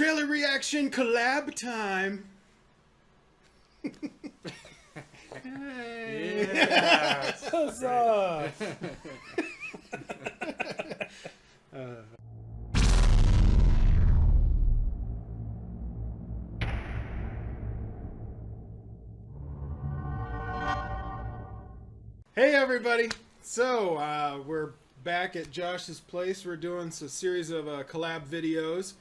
Trailer reaction collab time. Yeah. Huzzah! Hey everybody! So we're back at Josh's place. We're doing a series of collab videos.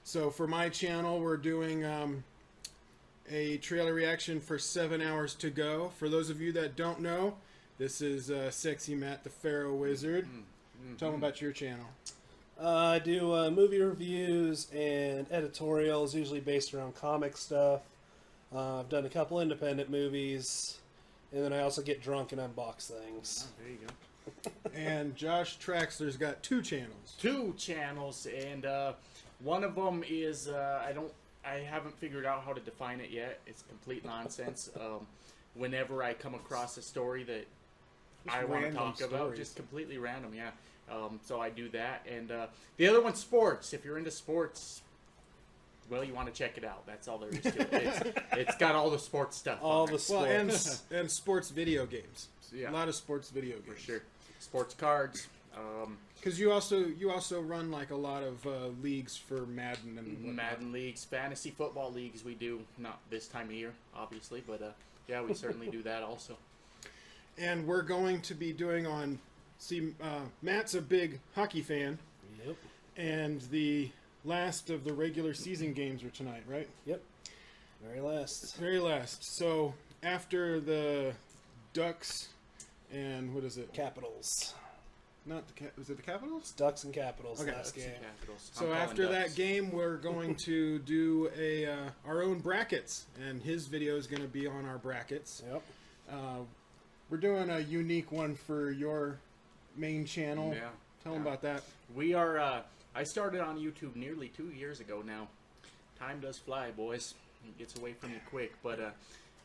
So for my channel, we're doing a trailer reaction for 7 Hours to Go. For those of you that don't know, this is Sexy Matt, the Pharoh Wizard. Tell them about your channel. I do movie reviews and editorials, usually based around comic stuff. I've done a couple independent movies, and then I also get drunk and unbox things. Oh, there you go. And Josh Traxler's got two channels. Two channels, and one of them is I haven't figured out how to define it yet. It's complete nonsense. Whenever I come across a story that I want to talk about, just completely random, yeah. So I do that, and the other one's sports. If you're into sports, well, you want to check it out. That's all there is to it. It's got all the sports stuff. All the sports. Well, and sports video games. Yeah. A lot of sports video games. For sure. Sports cards. Because you also run like a lot of leagues for Madden and whatnot. Madden leagues, fantasy football leagues. We do not this time of year, obviously, but yeah, we certainly do that also. And we're going to be doing on. See, Matt's a big hockey fan. Yep. And the last of the regular season games are tonight, right? Yep. Very last. Very last. So after the Ducks and what is it? Capitals. Not the was it the Capitals? Ducks and Capitals Okay. last game. So after that game, we're going to do our own brackets, and his video is going to be on our brackets. Yep. We're doing a unique one for your main channel. Yeah. Tell them about that. We are. I started on YouTube nearly 2 years ago now. Time does fly, boys. It gets away from you quick. But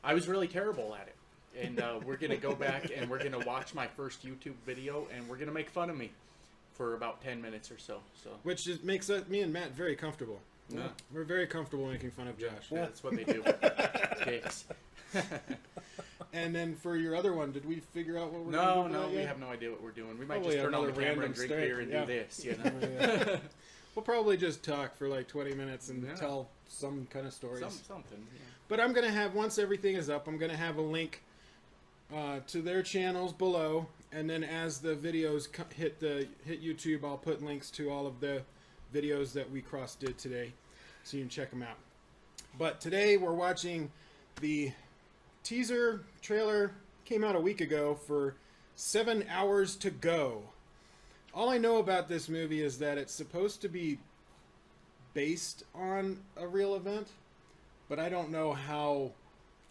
I was really terrible at it. And we're going to go back and we're going to watch my first YouTube video and we're going to make fun of me for about 10 minutes or so. Which just makes me and Matt very comfortable. Yeah. We're very comfortable making fun of Josh. Yeah, that's what they do. Dicks. And then for your other one, did we figure out what we're No, going to do? we have no idea what we're doing. We might Probably just turn on the another camera random and drink steak, beer and yeah. do this, you know? We'll probably just talk for like 20 minutes and Yeah. tell some kind of stories. Something, yeah. But I'm going to have, once everything is up, I'm going to have a link to their channels below. And then as the videos hit YouTube, I'll put links to all of the videos that we did today, so you can check them out. But today we're watching the teaser trailer. Came out a week ago for 7 Hours to Go. All I know about this movie is that it's supposed to be based on a real event, but I don't know how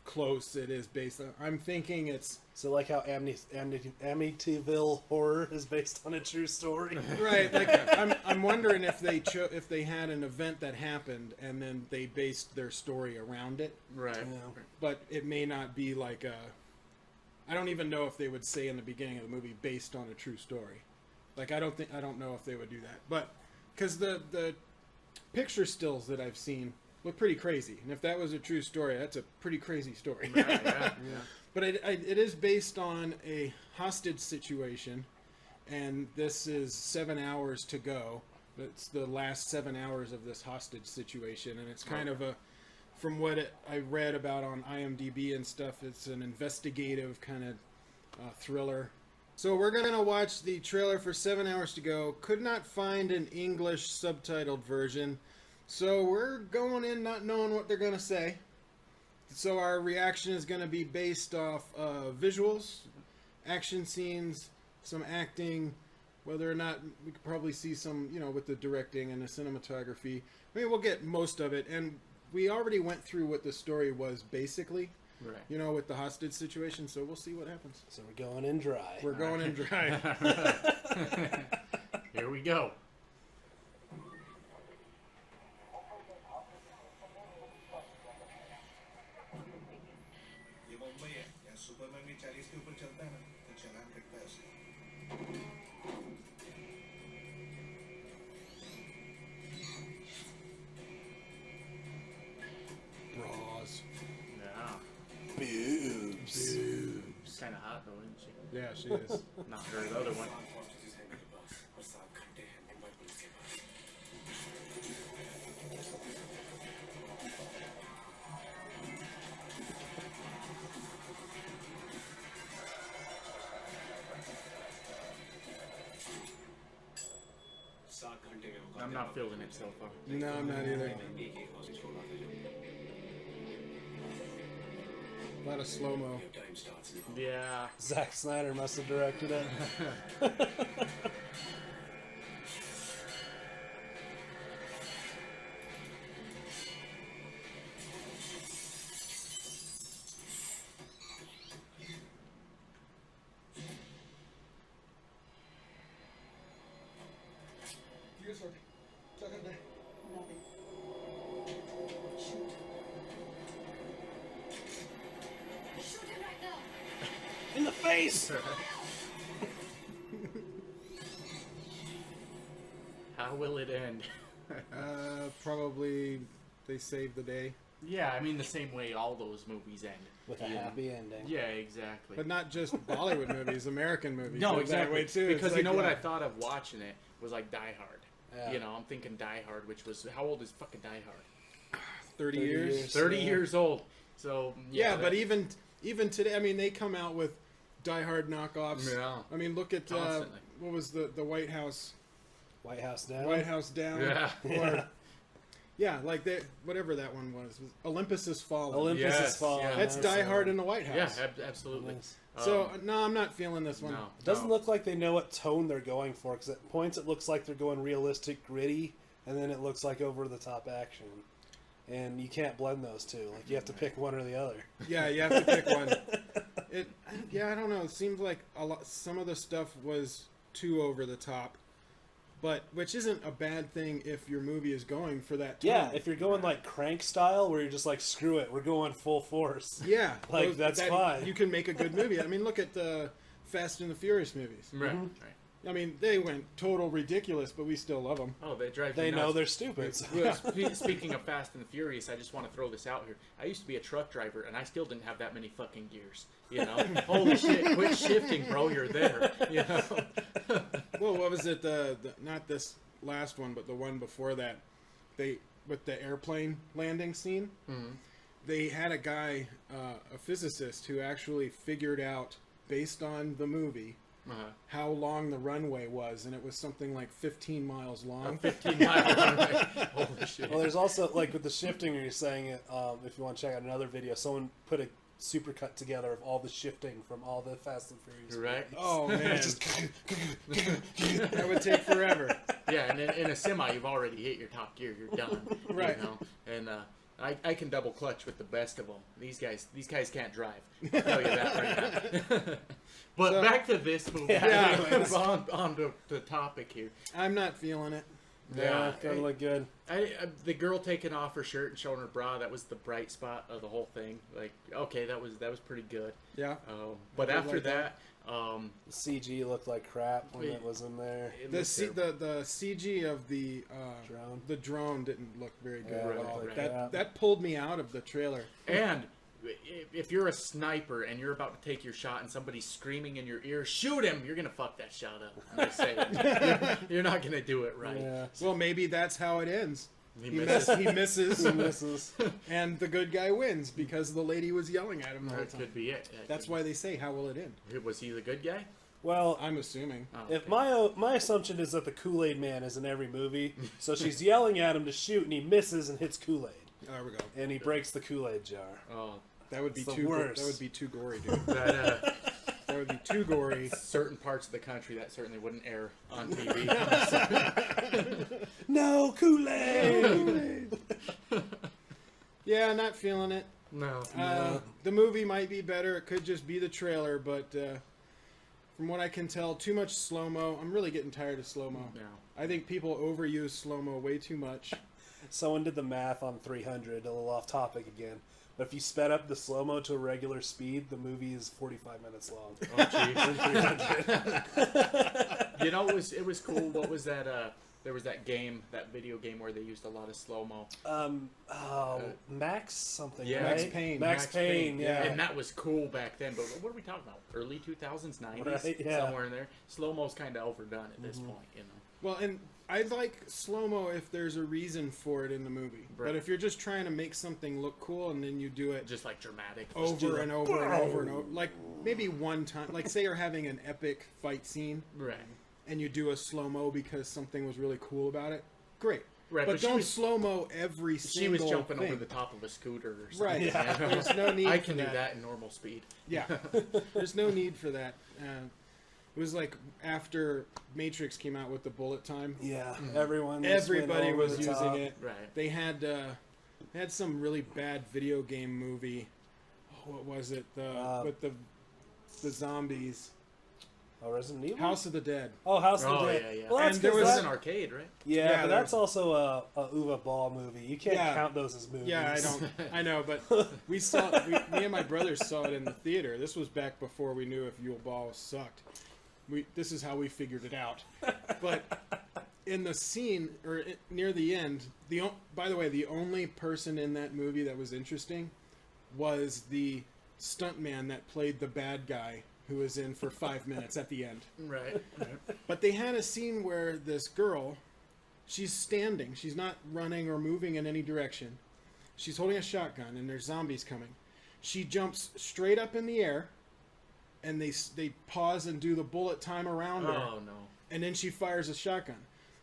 close it is based on. I'm thinking it's So like how Amityville Horror is based on a true story. right. Like I'm wondering if they had an event that happened and then they based their story around it. Right. Yeah. But it may not be like a. I don't even know if they would say in the beginning of the movie based on a true story. Like I don't know if they would do that. But because the picture stills that I've seen look pretty crazy, and if that was a true story, that's a pretty crazy story. Yeah. But it is based on a hostage situation, and this is 7 hours to go. It's the last 7 hours of this hostage situation, and it's kind of a. From what I read about on IMDb and stuff, it's an investigative kind of thriller. So we're going to watch the trailer for 7 Hours to Go. Could not find an English subtitled version, so we're going in not knowing what they're going to say. So our reaction is going to be based off visuals, action scenes, some acting, whether or not we could probably see some, with the directing and the cinematography. I mean, we'll get most of it, and we already went through what the story was basically, Right. With the hostage situation, so we'll see what happens. So we're going in dry. We're going in dry. Here we go. ये मुंबई है यहाँ super में भी 40 के ऊपर चलता है ना तो चालान कटता है उससे Yeah, she is. Not her, the other one. I'm not feeling it so far. No, I'm not either. A lot of slow-mo. Yeah. Zack Snyder must have directed it. In the face! How will it end? Probably they saved the day. Yeah, I mean the same way all those movies end. With a you know? happy ending. Yeah, exactly. But not just Bollywood movies, American movies. No, are exactly. That way too. Because It's you like, know what yeah. I thought of watching it was like Die Hard. Yeah. You know, I'm thinking Die Hard, which was how old is fucking Die Hard? 30 30 years. years. 30 Yeah. years old. So Yeah, that- but even today, I mean, they come out with Die Hard knockoffs. Yeah. I mean, look at Constantly. what was the White House? White House down. White House Down. Yeah. Or, yeah, like they, whatever that one was. Olympus Has Fallen. Olympus Yes, has fallen. yeah. That's Die so- Hard in the White House. Yeah, absolutely. Nice. So no, I'm not feeling this one. No, It doesn't no. look like they know what tone they're going for, because at points it looks like they're going realistic, gritty, and then it looks like over-the-top action. And you can't blend those two. Like, you have to pick one or the other. Yeah, you have to pick one. I don't know. It seems like some of the stuff was too over the top, but which isn't a bad thing if your movie is going for that tone. Yeah, if you're going like Crank style, where you're just like, screw it, we're going full force. Yeah, Like, that's fine. You can make a good movie. I mean, look at the Fast and the Furious movies. Right, right. I mean, they went total ridiculous, but we still love them. Oh, they drive. They you know nuts. they're stupid. so- Well, speaking of Fast and the Furious, I just want to throw this out here. I used to be a truck driver, and I still didn't have that many fucking gears. You know, holy shit! Quit shifting, bro. You're there. You know. Well, what was it? The not this last one, but the one before that. They with the airplane landing scene. Mhm. They had a guy, a physicist, who actually figured out, based on the movie, Uh-huh. how long the runway was, and it was something like 15 miles long. 15-mile runway. Holy shit. Well, there's also, like, with the shifting, you're saying it, if you want to check out another video, someone put a supercut together of all the shifting from all the Fast and Furious Right. movies. Oh man, It's just that would take forever. Yeah, and in a semi, you've already hit your top gear. You're done. Right. You know? And I can double clutch with the best of them. These guys can't drive. I'll tell you that right now. But So- back to this movie. Yeah, Move on to the topic here. I'm not feeling it. Yeah, doesn't look good. The girl taking off her shirt and showing her bra, that was the bright spot of the whole thing. Like, okay, that was pretty good. Yeah. But I did after like that. that, The CG looked like crap when Yeah. it was in there. it The was terrible. the CG of the Drone. the drone didn't look very good Yeah, at right, all. right. That pulled me out of the trailer. And if you're a sniper and you're about to take your shot and somebody's screaming in your ear, shoot him! You're gonna fuck that shot up. I'm just saying. You're not gonna do it right. Yeah. Well, maybe that's how it ends. He He misses. misses, He misses. and the good guy wins because the lady was yelling at him the whole That time. could be it. That That's could- why they say, "How will it end?" Was he the good guy? Well, I'm assuming. Oh, if okay. my assumption is that the Kool-Aid Man is in every movie, so she's yelling at him to shoot, and he misses and hits Kool-Aid, There we go. and he breaks the Kool-Aid jar. Oh, That would be It's the too. worst. That would be too gory, dude. that That would be too gory. certain parts of the country that certainly wouldn't air on TV. No Kool-Aid. Yeah, not feeling it. No. The movie might be better. It could just be the trailer, but from what I can tell, too much slow mo. I'm really getting tired of slow mo. No. I think people overuse slow mo way too much. Someone did the math on 300, a little off topic again. But if you sped up the slow mo to a regular speed, the movie is 45 minutes long. Oh, jeez. You know, it was cool. What was that? There was that game, that video game where they used a lot of slow mo. Max something. Yeah. right? Max Payne. Max Payne. Yeah. And that was cool back then. But what are we talking about? Early 2000s, 90s, Right, yeah. somewhere in there. Slow mo's kind of overdone at this point, you know. Well, and I like slow-mo if there's a reason for it in the movie. Right. But if you're just trying to make something look cool and then you do it Just like dramatic. over and over and over and over, like maybe one time, like say you're having an epic fight scene Right. and you do a slow-mo because something was really cool about it, great. Right, but but she don't was- slow-mo every She single was jumping thing. over the top of a scooter or something. Right. Yeah. There's no need I for can do that. that in normal speed. Yeah. There's no need for that. It was like after Matrix came out with the bullet time. Yeah. Everyone. just Everybody went over was the using top. it. Right. They had some really bad video game movie. Oh, what was it? With the zombies. Oh, Resident Evil. House of the Dead. Oh, House of Oh, the Dead. yeah, yeah. Well, that's And there This because was that, an arcade, right? yeah, Yeah, but there- that's also a Uwe Ball movie. You can't Yeah. count those as movies. Yeah, I don't. I know, but me and my brothers saw it in the theater. This was back before we knew if Yule Ball sucked. This is how we figured it out. But in the scene or near the end, by the way, the only person in that movie that was interesting was the stuntman that played the bad guy who was in for 5 minutes at the end. Right. But they had a scene where this girl, she's standing. She's not running or moving in any direction. She's holding a shotgun, and there's zombies coming. She jumps straight up in the air, and they pause and do the bullet time around her. Oh, no. And then she fires a shotgun.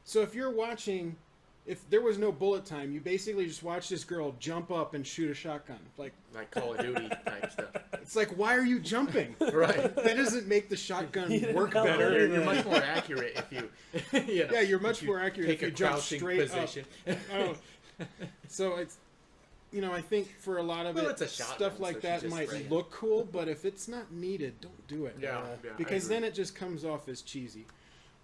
So if you're watching, if there was no bullet time, you basically just watch this girl jump up and shoot a shotgun. Like Call of Duty type stuff. it's like, why are you jumping? Right. That doesn't make the shotgun You didn't work know better. either. You're much more accurate if you, you know, Yeah, you're much if you more accurate take if you a jump crouching straight position. up. Oh. So it's, I think for a lot of Well, it, it's a shotgun, stuff like so that she's just might spraying. look cool, but if it's not needed, don't do it. Yeah, yeah, Because I agree. then it just comes off as cheesy.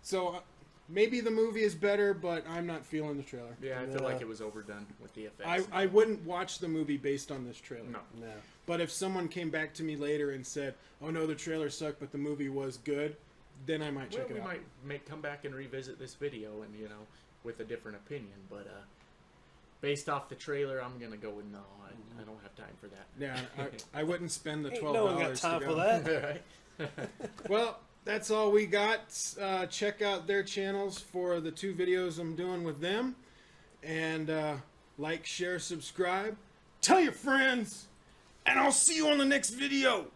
So maybe the movie is better, but I'm not feeling the trailer. Yeah, I feel like it was overdone with the effects. I wouldn't watch the movie based on this trailer. No. No. But if someone came back to me later and said, "Oh no, the trailer sucked, but the movie was good," then I might Well, check we it out. might come back and revisit this video and, with a different opinion. But based off the trailer, I'm going to go with no. I don't have time for that. Yeah, I wouldn't spend the Ain't $12 no one got to time go. for that. Right? Well, that's all we got. Check out their channels for the 2 videos I'm doing with them. And like, share, subscribe. Tell your friends. And I'll see you on the next video.